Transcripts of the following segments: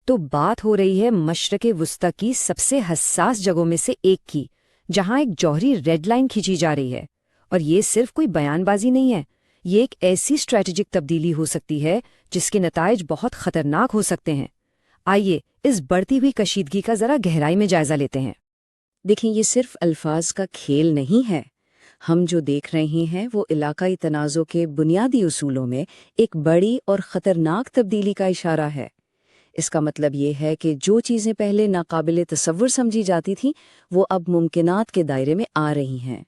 تو بات ہو رہی ہے مشرق وسطی کی سب سے حساس جگہوں میں سے ایک کی، جہاں ایک جوہری ریڈ لائن کھینچی جا رہی ہے۔ اور یہ صرف کوئی بیان بازی نہیں ہے، یہ ایک ایسی اسٹریٹجک تبدیلی ہو سکتی ہے جس کے نتائج بہت خطرناک ہو سکتے ہیں۔ آئیے اس بڑھتی ہوئی کشیدگی کا ذرا گہرائی میں جائزہ لیتے ہیں۔ دیکھیں، یہ صرف الفاظ کا کھیل نہیں ہے۔ ہم جو دیکھ رہے ہیں وہ علاقائی تنازع کے بنیادی اصولوں میں ایک بڑی اور خطرناک تبدیلی کا اشارہ ہے۔ اس کا مطلب یہ ہے کہ جو چیزیں پہلے ناقابل تصور سمجھی جاتی تھیں وہ اب ممکنات کے دائرے میں آ رہی ہیں۔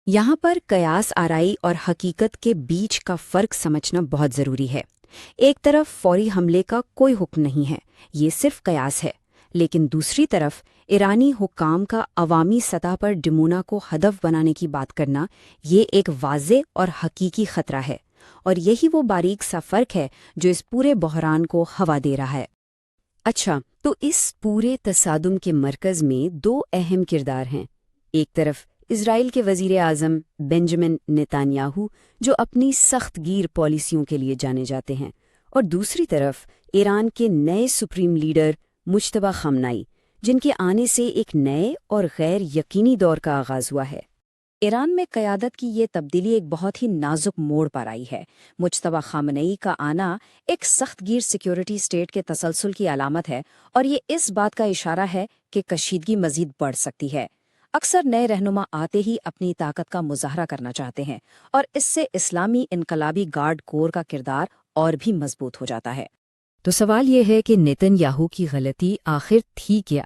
یہاں پر قیاس آرائی اور حقیقت کے بیچ کا فرق سمجھنا بہت ضروری ہے۔ ایک طرف فوری حملے کا کوئی حکم نہیں ہے، یہ صرف قیاس ہے، لیکن دوسری طرف ایرانی حکام کا عوامی سطح پر ڈمونا کو ہدف بنانے کی بات کرنا، یہ ایک واضح اور حقیقی خطرہ ہے، اور یہی وہ باریک سا فرق ہے جو اس پورے بحران کو ہوا دے رہا ہے۔ اچھا، تو اس پورے تصادم کے مرکز میں دو اہم کردار ہیں۔ ایک طرف اسرائیل کے وزیر اعظم بنجمن نیتانیاہو، جو اپنی سخت گیر پالیسیوں کے لیے جانے جاتے ہیں، اور دوسری طرف ایران کے نئے سپریم لیڈر مجتبی خامنائی، جن کے آنے سے ایک نئے اور غیر یقینی دور کا آغاز ہوا ہے۔ ایران میں قیادت کی یہ تبدیلی ایک بہت ہی نازک موڑ پر آئی ہے۔ مجتبی خامنئی کا آنا ایک سخت گیر سیکیورٹی اسٹیٹ کے تسلسل کی علامت ہے، اور یہ اس بات کا اشارہ ہے کہ کشیدگی مزید بڑھ سکتی ہے۔ اکثر نئے رہنما آتے ہی اپنی طاقت کا مظاہرہ کرنا چاہتے ہیں، اور اس سے اسلامی انقلابی گارڈ کور کا کردار اور بھی مضبوط ہو جاتا ہے۔ تو سوال یہ ہے کہ نیتن یاہو کی غلطی آخر تھی کیا؟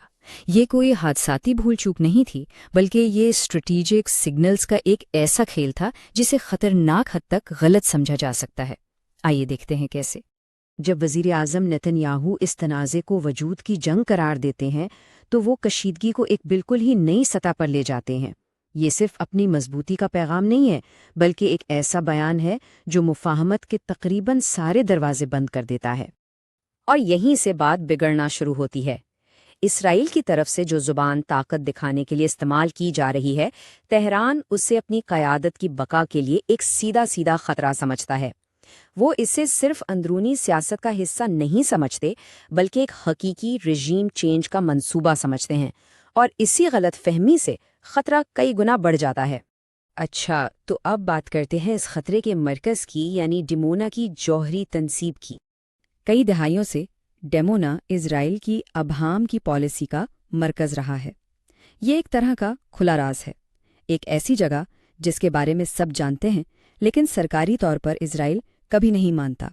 یہ کوئی حادثاتی بھول چوک نہیں تھی، بلکہ یہ اسٹریٹیجک سگنلز کا ایک ایسا کھیل تھا جسے خطرناک حد تک غلط سمجھا جا سکتا ہے۔ آئیے دیکھتے ہیں کیسے۔ جب وزیر اعظم نیتن یاہو اس تنازع کو وجود کی جنگ قرار دیتے ہیں تو وہ کشیدگی کو ایک بالکل ہی نئی سطح پر لے جاتے ہیں۔ یہ صرف اپنی مضبوطی کا پیغام نہیں ہے، بلکہ ایک ایسا بیان ہے جو مفاہمت کے تقریباً سارے دروازے بند کر دیتا ہے۔ اور یہیں سے بات بگڑنا شروع ہوتی ہے۔ اسرائیل کی طرف سے جو زبان طاقت دکھانے کے لیے استعمال کی جا رہی ہے، تہران اسے اپنی قیادت کی بقا کے لیے ایک سیدھا خطرہ سمجھتا ہے۔ وہ اسے صرف اندرونی سیاست کا حصہ نہیں سمجھتے، بلکہ ایک حقیقی رژیم چینج کا منصوبہ سمجھتے ہیں، اور اسی غلط فہمی سے خطرہ کئی گنا بڑھ جاتا ہے۔ اچھا، تو اب بات کرتے ہیں اس خطرے کے مرکز کی، یعنی ڈمونا کی جوہری تنصیب کی۔ کئی دہائیوں سے ڈیمونا اسرائیل کی ابہام کی پالیسی کا مرکز رہا ہے۔ یہ ایک طرح کا کھلا راز ہے، ایک ایسی جگہ جس کے بارے میں سب جانتے ہیں، لیکن سرکاری طور پر اسرائیل کبھی نہیں مانتا۔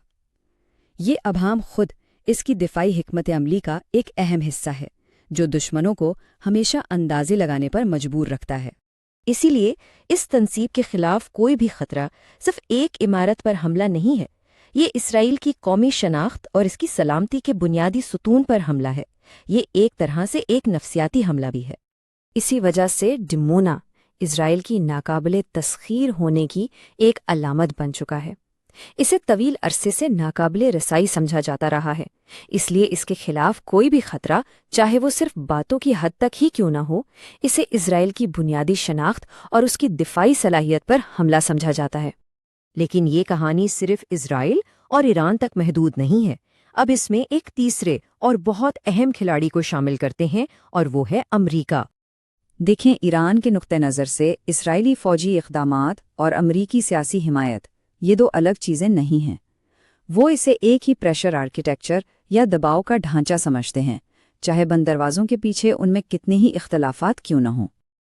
یہ ابہام خود اس کی دفاعی حکمت عملی کا ایک اہم حصہ ہے، جو دشمنوں کو ہمیشہ اندازے لگانے پر مجبور رکھتا ہے۔ اسی لیے اس تنصیب کے خلاف کوئی بھی خطرہ صرف ایک عمارت پر حملہ نہیں ہے، یہ اسرائیل کی قومی شناخت اور اس کی سلامتی کے بنیادی ستون پر حملہ ہے۔ یہ ایک طرح سے ایک نفسیاتی حملہ بھی ہے۔ اسی وجہ سے ڈمونا اسرائیل کی ناقابل تسخیر ہونے کی ایک علامت بن چکا ہے۔ اسے طویل عرصے سے ناقابل رسائی سمجھا جاتا رہا ہے، اس لیے اس کے خلاف کوئی بھی خطرہ، چاہے وہ صرف باتوں کی حد تک ہی کیوں نہ ہو، اسے اسرائیل کی بنیادی شناخت اور اس کی دفاعی صلاحیت پر حملہ سمجھا جاتا ہے۔ لیکن یہ کہانی صرف اسرائیل اور ایران تک محدود نہیں ہے۔ اب اس میں ایک تیسرے اور بہت اہم کھلاڑی کو شامل کرتے ہیں، اور وہ ہے امریکہ۔ دیکھیں، ایران کے نقطہ نظر سے اسرائیلی فوجی اقدامات اور امریکی سیاسی حمایت، یہ دو الگ چیزیں نہیں ہیں۔ وہ اسے ایک ہی پریشر آرکیٹیکچر یا دباؤ کا ڈھانچہ سمجھتے ہیں، چاہے بند دروازوں کے پیچھے ان میں کتنے ہی اختلافات کیوں نہ ہوں۔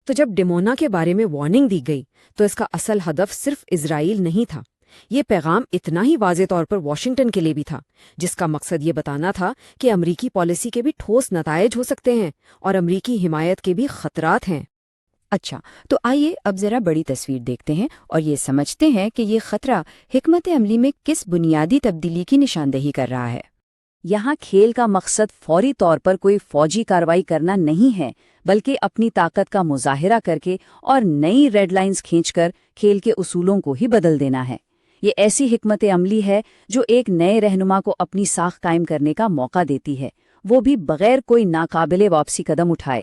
تو جب ڈمونا کے بارے میں وارننگ دی گئی تو اس کا اصل ہدف صرف اسرائیل نہیں تھا، یہ پیغام اتنا ہی واضح طور پر واشنگٹن کے لیے بھی تھا، جس کا مقصد یہ بتانا تھا کہ امریکی پالیسی کے بھی ٹھوس نتائج ہو سکتے ہیں اور امریکی حمایت کے بھی خطرات ہیں۔ اچھا، تو آئیے اب ذرا بڑی تصویر دیکھتے ہیں اور یہ سمجھتے ہیں کہ یہ خطرہ حکمت عملی میں کس بنیادی تبدیلی کی نشاندہی کر رہا ہے۔ یہاں کھیل کا مقصد فوری طور پر کوئی فوجی کارروائی کرنا نہیں ہے، بلکہ اپنی طاقت کا مظاہرہ کر کے اور نئی ریڈ لائنز کھینچ کر کھیل کے اصولوں کو ہی بدل دینا ہے۔ یہ ایسی حکمت عملی ہے جو ایک نئے رہنما کو اپنی ساکھ قائم کرنے کا موقع دیتی ہے، وہ بھی بغیر کوئی ناقابل واپسی قدم اٹھائے۔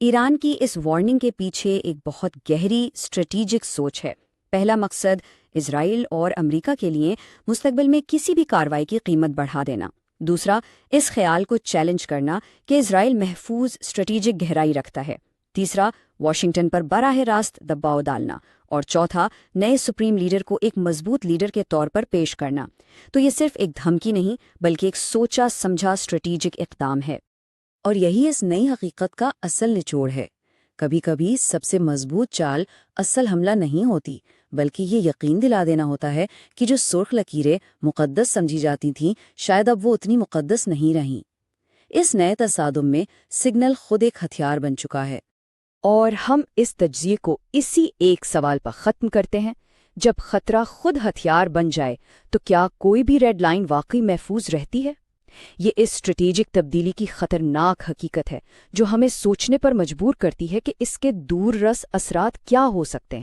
ایران کی اس وارننگ کے پیچھے ایک بہت گہری اسٹریٹجک سوچ ہے۔ پہلا مقصد اسرائیل اور امریکہ کے لیے مستقبل میں کسی بھی کارروائی کی قیمت بڑھا دینا۔ دوسرا، اس خیال کو چیلنج کرنا کہ اسرائیل محفوظ اسٹریٹجک گہرائی رکھتا ہے۔ تیسرا، واشنگٹن پر براہ راست دباؤ ڈالنا۔ اور چوتھا، نئے سپریم لیڈر کو ایک مضبوط لیڈر کے طور پر پیش کرنا۔ تو یہ صرف ایک دھمکی نہیں بلکہ ایک سوچا سمجھا اسٹریٹجک اقدام ہے۔ اور یہی اس نئی حقیقت کا اصل نچوڑ ہے۔ کبھی کبھی سب سے مضبوط چال اصل حملہ نہیں ہوتی، بلکہ یہ یقین دلا دینا ہوتا ہے کہ جو سرخ لکیریں مقدس سمجھی جاتی تھیں شاید اب وہ اتنی مقدس نہیں رہیں۔ اس نئے تصادم میں سگنل خود ایک ہتھیار بن چکا ہے۔ اور ہم اس تجزیے کو اسی ایک سوال پر ختم کرتے ہیں، جب خطرہ خود ہتھیار بن جائے تو کیا کوئی بھی ریڈ لائن واقعی محفوظ رہتی ہے؟ یہ اس اسٹریٹجک تبدیلی کی خطرناک حقیقت ہے جو ہمیں سوچنے پر مجبور کرتی ہے کہ اس کے دور رس اثرات کیا ہو سکتے ہیں۔